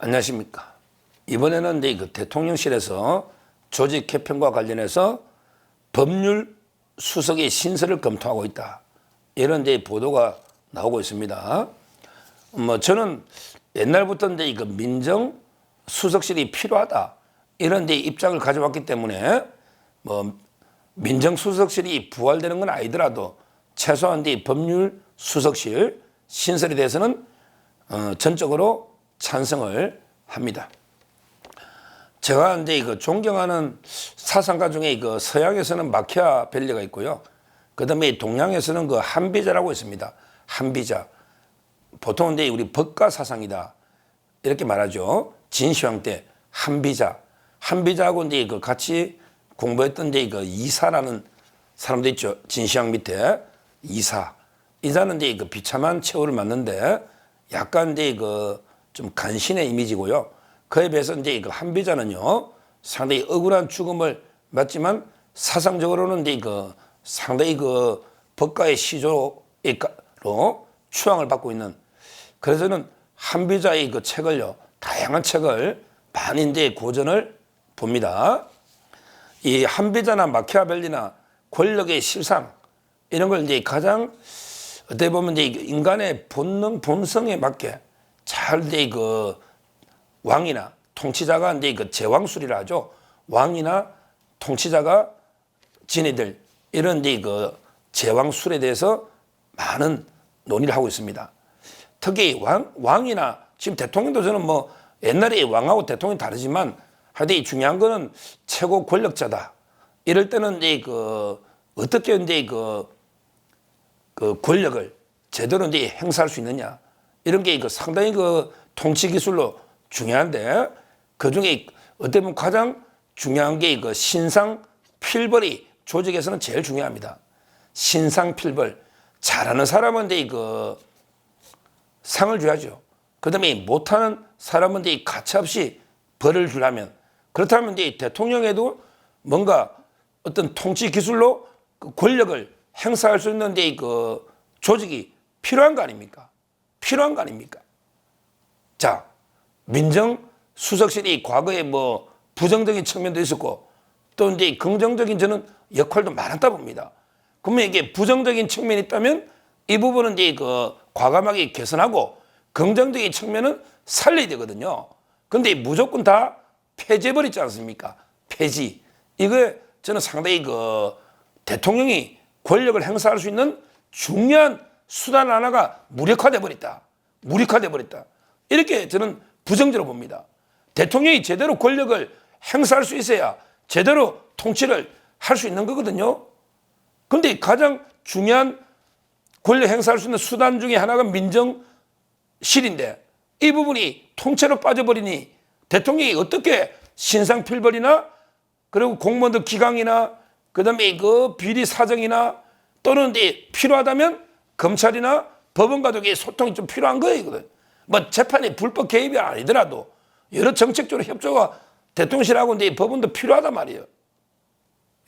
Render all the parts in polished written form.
안녕하십니까. 이번에는 이제 그 대통령실에서 조직 개편과 관련해서 법률 수석의 신설을 검토하고 있다. 이런 이제 보도가 나오고 있습니다. 저는 옛날부터 이제 그 민정 수석실이 필요하다. 이런 이제 입장을 가져왔기 때문에 민정 수석실이 부활되는 건 아니더라도 최소한 이제 법률 수석실 신설에 대해서는 전적으로 찬성을 합니다. 제가 이제 그 존경하는 사상가 중에 그 서양에서는 마키아벨리가 있고요. 그 다음에 동양에서는 그 한비자라고 있습니다. 한비자. 보통 이제 우리 법가 사상이다. 이렇게 말하죠. 진시황 때 한비자. 한비자하고 이제 그 같이 공부했던 이제 그 이사라는 사람도 있죠. 진시황 밑에 이사. 이사는 이제 그 비참한 최후를 맞는데 약간 이제 그 좀 간신의 이미지고요. 그에 비해서 이제 그 한비자는요, 상당히 억울한 죽음을 맞지만 사상적으로는 이제 그 상당히 그 법가의 시조로 추앙을 받고 있는. 그래서는 한비자의 그 책을요, 다양한 책을 많이 이제 고전을 봅니다. 이 한비자나 마키아벨리나 권력의 실상 이런 걸 이제 가장 어떻게 보면 이제 인간의 본능 본성에 맞게 잘 이제 그 왕이나 통치자가 이제 그 제왕술이라 하죠. 왕이나 통치자가 지니들 이런 이제 그 제왕술에 대해서 많은 논의를 하고 있습니다. 특히 왕이나 지금 대통령도 저는 옛날에 왕하고 대통령이 다르지만 하여튼 중요한 거는 최고 권력자다. 이럴 때는 이제 그 어떻게 이제 그 권력을 제대로 이제 행사할 수 있느냐. 이런 게 상당히 그 통치 기술로 중요한데 그 중에 어떻게 보면 가장 중요한 게 그 신상 필벌이 조직에서는 제일 중요합니다. 신상 필벌. 잘하는 사람은 이제 그 상을 줘야죠. 그 다음에 못하는 사람은 이제 가차없이 벌을 주려면 그렇다면 이제 대통령에도 뭔가 어떤 통치 기술로 그 권력을 행사할 수 있는 이제 그 조직이 필요한 거 아닙니까? 필요한 거 아닙니까? 자, 민정수석실이 과거에 부정적인 측면도 있었고 또 이제 긍정적인 저는 역할도 많았다 봅니다. 그러면 이게 부정적인 측면이 있다면 이 부분은 이제 그 과감하게 개선하고 긍정적인 측면은 살려야 되거든요. 근데 무조건 다 폐지해버리지 않습니까? 폐지. 이거 저는 상당히 그 대통령이 권력을 행사할 수 있는 중요한 수단 하나가 무력화돼 버렸다. 무력화돼 버렸다. 이렇게 저는 부정적으로 봅니다. 대통령이 제대로 권력을 행사할 수 있어야 제대로 통치를 할 수 있는 거거든요. 그런데 가장 중요한 권력 행사할 수 있는 수단 중에 하나가 민정실인데 이 부분이 통째로 빠져버리니 대통령이 어떻게 신상필벌이나 그리고 공무원들 기강이나 그다음에 그 비리 사정이나 또는 필요하다면 검찰이나 법원과의 소통이 좀 필요한 거예요. 재판에 불법 개입이 아니더라도 여러 정책적으로 협조가 대통령실하고 법원도 필요하단 말이에요.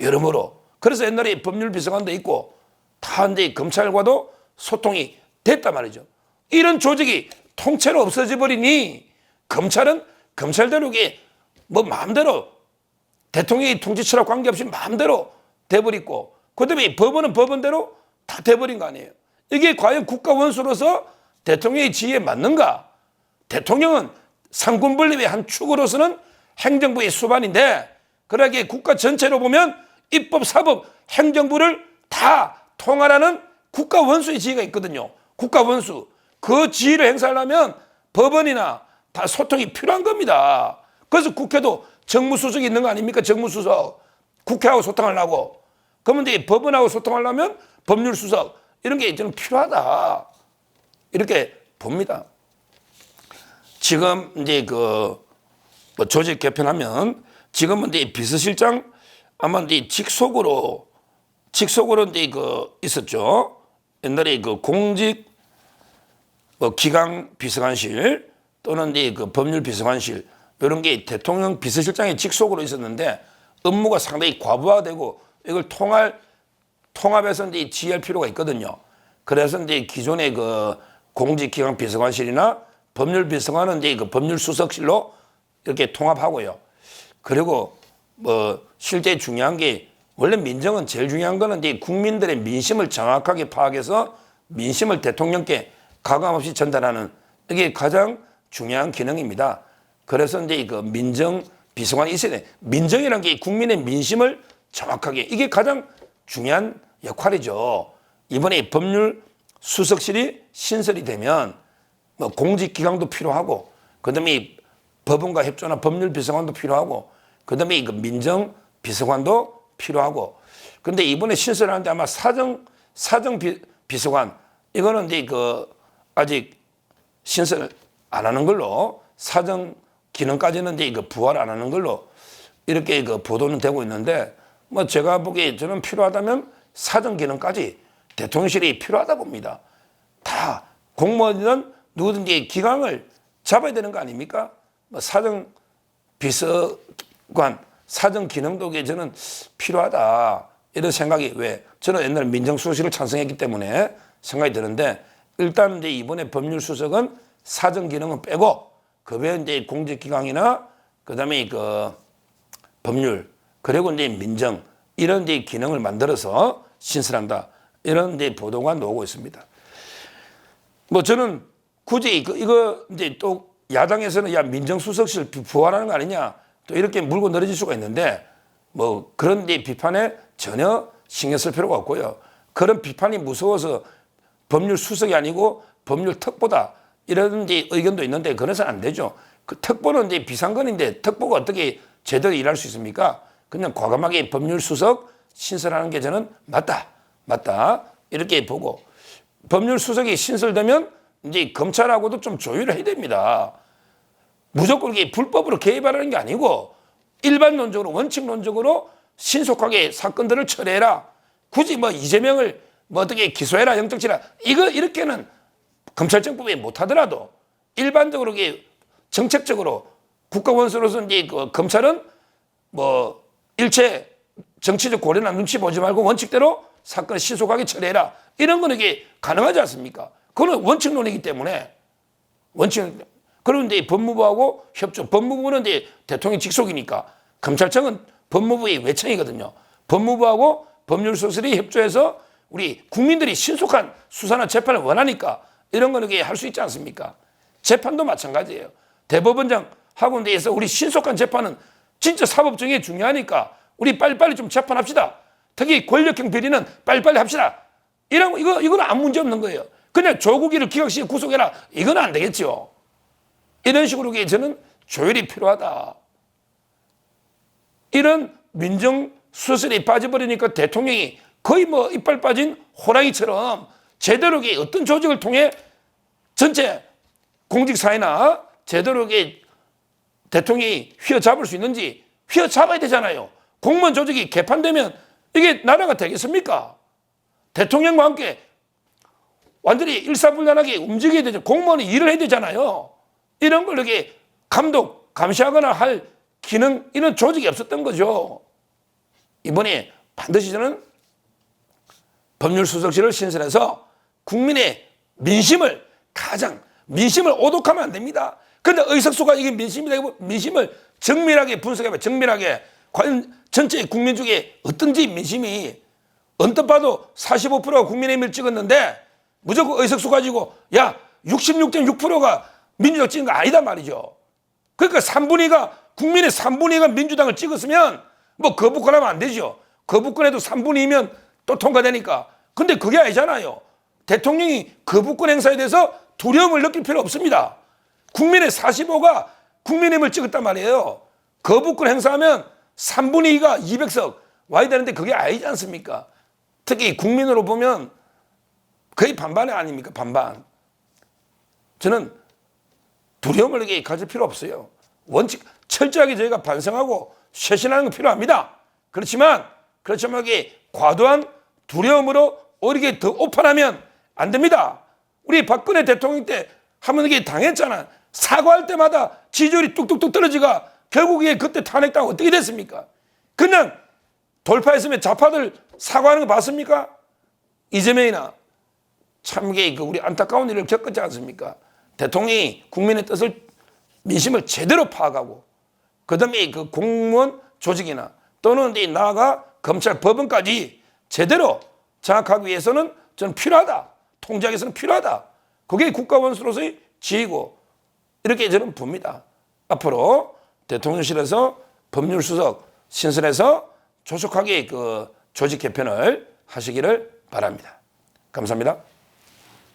여러모로. 그래서 옛날에 법률비서관도 있고 다 이제 검찰과도 소통이 됐단 말이죠. 이런 조직이 통째로 없어져 버리니 검찰은 검찰대로 이게 마음대로 대통령이 통치처랑 관계없이 마음대로 돼버리고 그다음에 법원은 법원대로 다 돼버린 거 아니에요. 이게 과연 국가 원수로서 대통령의 지위에 맞는가? 대통령은 상권분립의 한 축으로서는 행정부의 수반인데 그러기에 국가 전체로 보면 입법, 사법, 행정부를 다 통할하는 국가 원수의 지위가 있거든요. 국가 원수. 그 지위를 행사하려면 법원이나 다 소통이 필요한 겁니다. 그래서 국회도 정무수석이 있는 거 아닙니까? 정무수석. 국회하고 소통하려고. 그러면 이제 법원하고 소통하려면 법률수석. 이런 게 저는 필요하다. 이렇게 봅니다. 지금 이제 조직 개편하면 지금은 이제 비서실장 아마 이제 직속으로 이제 있었죠. 옛날에 공직 기강 비서관실 또는 이제 법률 비서관실 이런 게 대통령 비서실장의 직속으로 있었는데 업무가 상당히 과부하되고 이걸 통합해서 이제 지휘할 필요가 있거든요. 그래서 이제 기존의 공직기강 비서관실이나 법률비서관은 이제 그 법률수석실로 이렇게 통합하고요. 그리고 뭐 실제 중요한 게 원래 민정은 제일 중요한 거는 이제 국민들의 민심을 정확하게 파악해서 민심을 대통령께 가감없이 전달하는 이게 가장 중요한 기능입니다. 그래서 이제 그 민정 비서관이 있어야 돼. 민정이라는 게 국민의 민심을 정확하게 이게 가장 중요한 역할이죠. 이번에 법률 수석실이 신설이 되면 뭐 공직기강도 필요하고 그다음에 법원과 협조나 법률비서관도 필요하고 그다음에 그 민정비서관도 필요하고 근데 이번에 신설하는데 아마 사정비서관 이거는 이제 그 아직 신설 안 하는 걸로 사정 기능까지는 이제 그 부활 안 하는 걸로 이렇게 그 보도는 되고 있는데 뭐 제가 보기에 저는 필요하다면 사정 기능까지 대통령실이 필요하다 봅니다. 다 공무원이든 누구든지 기강을 잡아야 되는 거 아닙니까? 뭐 사정 비서관 사정 기능도 저는 필요하다 이런 생각이 왜 저는 옛날에 민정수석실을 찬성했기 때문에 생각이 드는데 일단 이제 이번에 법률수석은 사정 기능은 빼고 그 외에 이제 공직기강이나 그다음에 그 법률 그리고 이제 민정 이런 이제 기능을 만들어서 신설한다 이런 이제 보도가 나오고 있습니다. 뭐 저는 굳이 이거 이제 또 야당에서는 야 민정수석실 부활하는 거 아니냐 또 이렇게 물고 늘어질 수가 있는데 뭐 그런 이제 비판에 전혀 신경 쓸 필요가 없고요. 그런 비판이 무서워서 법률수석이 아니고 법률특보다 이런 이제 의견도 있는데 그래서는 안 되죠. 그 특보는 이제 비상근인데 특보가 어떻게 제대로 일할 수 있습니까? 그냥 과감하게 법률수석 신설하는 게 저는 맞다 이렇게 보고 법률수석이 신설되면 이제 검찰하고도 좀 조율을 해야 됩니다. 무조건 이게 불법으로 개입하라는 게 아니고 일반론적으로 원칙론적으로 신속하게 사건들을 처리해라. 굳이 뭐 이재명을 뭐 어떻게 기소해라 영장치라 이거 이렇게는 검찰청법에 못하더라도 일반적으로 정책적으로 국가원수로서 이제 그 검찰은 뭐 일체 정치적 고려나 눈치 보지 말고 원칙대로 사건을 신속하게 처리해라 이런 거는 이게 가능하지 않습니까? 그건 원칙론이기 때문에 그런데 법무부하고 협조 법무부는 이제 대통령 직속이니까 검찰청은 법무부의 외청이거든요. 법무부하고 법률수석실이 협조해서 우리 국민들이 신속한 수사나 재판을 원하니까 이런 거는 할 수 있지 않습니까? 재판도 마찬가지예요. 대법원장 학원대에서 우리 신속한 재판은 진짜 사법정의에 중요하니까 우리 빨리빨리 좀 재판합시다. 특히 권력형 비리는 빨리빨리 합시다. 이거는 아무 문제 없는 거예요. 그냥 조국이를 기각시켜 구속해라. 이건 안 되겠죠. 이런 식으로 저는 조율이 필요하다. 이런 민정수석실이 빠져버리니까 대통령이 거의 뭐 이빨 빠진 호랑이처럼 제대로 어떤 조직을 통해 전체 공직사회나 제대로 대통령이 휘어잡을 수 있는지 휘어잡아야 되잖아요. 공무원 조직이 개판되면 이게 나라가 되겠습니까? 대통령과 함께 완전히 일사불란하게 움직여야 되죠. 공무원이 일을 해야 되잖아요. 이런 걸 이렇게 감독, 감시하거나 할 기능, 이런 조직이 없었던 거죠. 이번에 반드시 저는 법률수석실을 신설해서 국민의 민심을 오독하면 안 됩니다. 그런데 의석수가 이게 민심을 정밀하게 분석해봐. 정밀하게 과연 전체 국민 중에 어떤지 민심이 언뜻 봐도 45%가 국민의힘을 찍었는데 무조건 의석수 가지고 야 66.6%가 민주당 찍은 거 아니다 말이죠. 그러니까 국민의 3분의 2가 민주당을 찍었으면 뭐 거부권하면 안 되죠. 거부권해도 3분의 2면 또 통과되니까. 근데 그게 아니잖아요. 대통령이 거부권 행사에 대해서 두려움을 느낄 필요 없습니다. 국민의 45가 국민의힘을 찍었단 말이에요. 거부권 행사하면 3분의 2가 200석 와야 되는데 그게 아니지 않습니까? 특히 국민으로 보면 거의 반반이 아닙니까? 반반. 저는 두려움을 이렇게 가질 필요 없어요. 원칙 철저하게 저희가 반성하고 쇄신하는 건 필요합니다. 그렇지만 이게 과도한 두려움으로 오히려 더 오판하면 안 됩니다. 우리 박근혜 대통령 때 하면 이게 당했잖아. 사과할 때마다 지지율이 뚝뚝뚝 떨어지가 결국 이게 그때 탄핵당하고 어떻게 됐습니까? 그냥 돌파했으면 좌파들 사과하는 거 봤습니까? 이재명이나 참 이게 우리 안타까운 일을 겪었지 않습니까? 대통령이 국민의 뜻을 민심을 제대로 파악하고 그다음에 그 공무원 조직이나 또는 이제 나아가 검찰 법원까지 제대로 장악하기 위해서는 저는 필요하다. 통제하기 위해서는 필요하다. 그게 국가원수로서의 지위고 이렇게 저는 봅니다. 앞으로 대통령실에서 법률수석 신설해서 조속하게 그 조직 개편을 하시기를 바랍니다. 감사합니다.